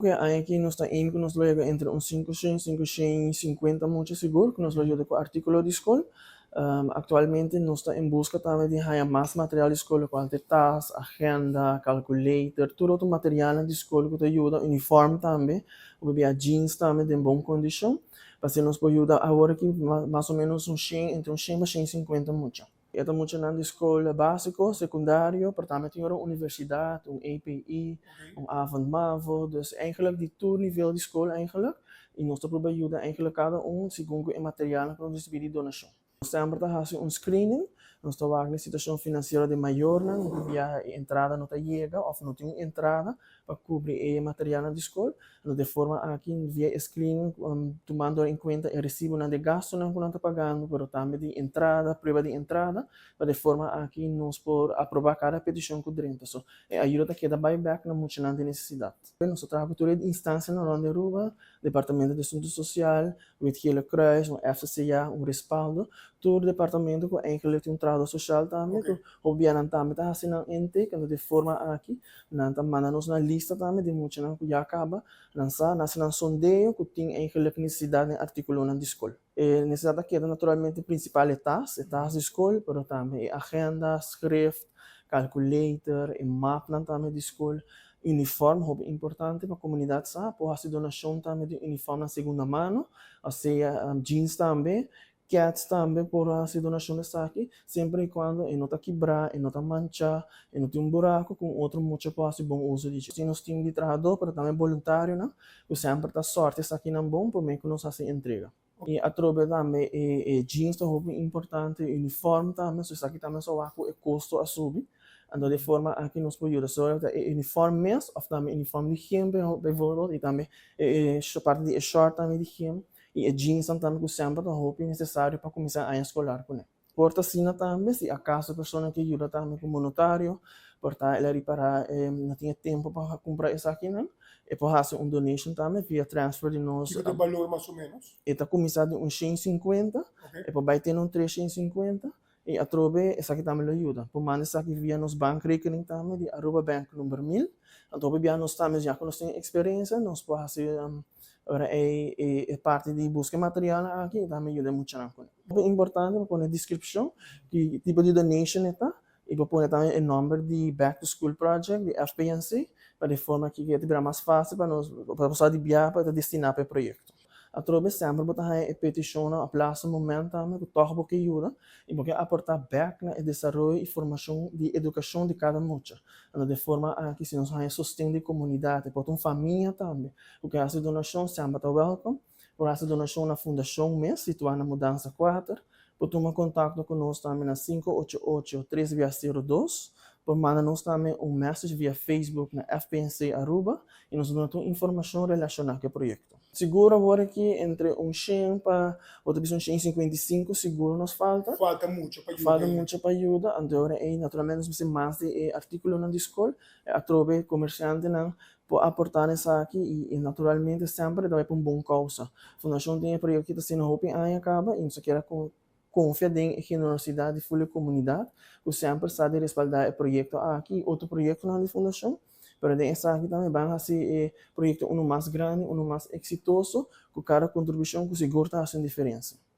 Que aqui nós está indo que nos leva entre uns 550 muito seguro, que nos ajuda com o articulo de escola. Atualmente nós está em busca também de ganhar mais material de escola, como tas, agenda, calculator, todo outro material de escola que te ajuda, uniforme também, o que jeans também em boa condição, para se nos pode ajudar agora que mais ou menos entre 100 e 150 muito. Esta muchanan de escola básico, secundário, também tem uma universidade, API, avondmavo, dus eigenlijk die toerniveau de escola eigenlijk, e nós probamos ajudar eigenlijk cada segundo o material para distribuir donação. Nós sempre fazemos screening, nós trabalhamos na situação financeira de mayornan, via entrada não jega, ou não tem entrada para cobrir o material de escola, de forma aqui via screening, tomando em conta o recibo de gasto que nós estamos pagando, mas também de entrada, prova de entrada, de forma aqui nós por aprovar cada petição que dentro. So, ajuda a que dá buyback na mucha de necessidade. Nós trabalhamos toda a instância na Ronda Aruba, Departamento de Assunto Social, o Gele Kruis, o FCA, respaldo, todo o departamento com eigenlijk trahador social também, que hoben também está assinando intake, de forma aqui, nós mandamos na lista também de mucha que já acaba, nós assinamos sondeio que tem eigenlijk necessidade de articulo na escola. Necessidade aqui naturalmente principal etas de escola, mas também agenda, script, calculator, e mapa também de escola. Uniforme é importante para a comunidade, sabe? Pode fazer donação também de uniforme na segunda mão, ou seja, jeans também, cats também por fazer donação de saque, sempre e quando não está quebrar, não está manchar, não tem buraco, com outro muito pode fazer bom uso disso. Se nós temos de trahador, mas também voluntário, né? Eu sempre está sorte, isso aqui não é bom, por meio que nós fazemos entrega. E a troca também, jeans é importante, uniforme também, isso aqui também só há o custo a subir. Então, de forma aqui nos pode ajudar. Uniforme mesmo, ou também uniforme de gym, bijvoorbeeld, e também parte de short também de gym, e jeans também que sempre é necessário para começar a escolar com ele. Porta asina também, se acaso a pessoa que ajuda também como voluntário, porta ele para não tinha tempo para comprar isso aqui, né? E pode fazer donation também via transfer de nós. Que valor mais ou menos? Está começando com 150, e depois vai ter 350. E a trobe, essa aqui também ajuda. Por mais essa aqui via nos bankrekening também, de Aruba Bank número 1000. Então, via nós também, já que nós temos experiência, nós podemos fazer parte de busca material aqui, também ajuda muito. É importante para pôr na descrição que tipo de donation está, e para pôr também o número de Back to School Project, de FPNC, para de forma que seja mais fácil para nós, para passar de enviar para destinar para o projeto. A trobe sempre botar a petição a plazo momento também que toca porque ajuda e porque aportar back na desenvolvimento e formação de educação de cada mucha, de forma que se nós temos sustento de comunidade, por uma família também, porque essa donação sempre está welcome, por essa donação na Fundacion MES, situada na Mudança 4, por tomar contato conosco também na 588-3602, por mandar-nos também message via Facebook na FPNC Aruba e nos damos informação relacionada com o projeto. Seguro agora que entre 100 para outra pessoa 155 seguro nos falta. Falta muito para ajudar. Falta muito para ajudar. Agora naturalmente nós temos mais de articulo na escola, a trobe comerciante não pode aportar isso aqui e naturalmente sempre dá para uma boa causa. A Fundação tem projeto que está sendo open aí acaba e nós quer confia em generosidade da comunidade, que sempre sabe respaldar o projeto aqui, outro projeto na Fundação, mas dessa aqui também vai ser projeto mais grande, mais exitoso, com cada contribuição que seguro está fazendo diferença.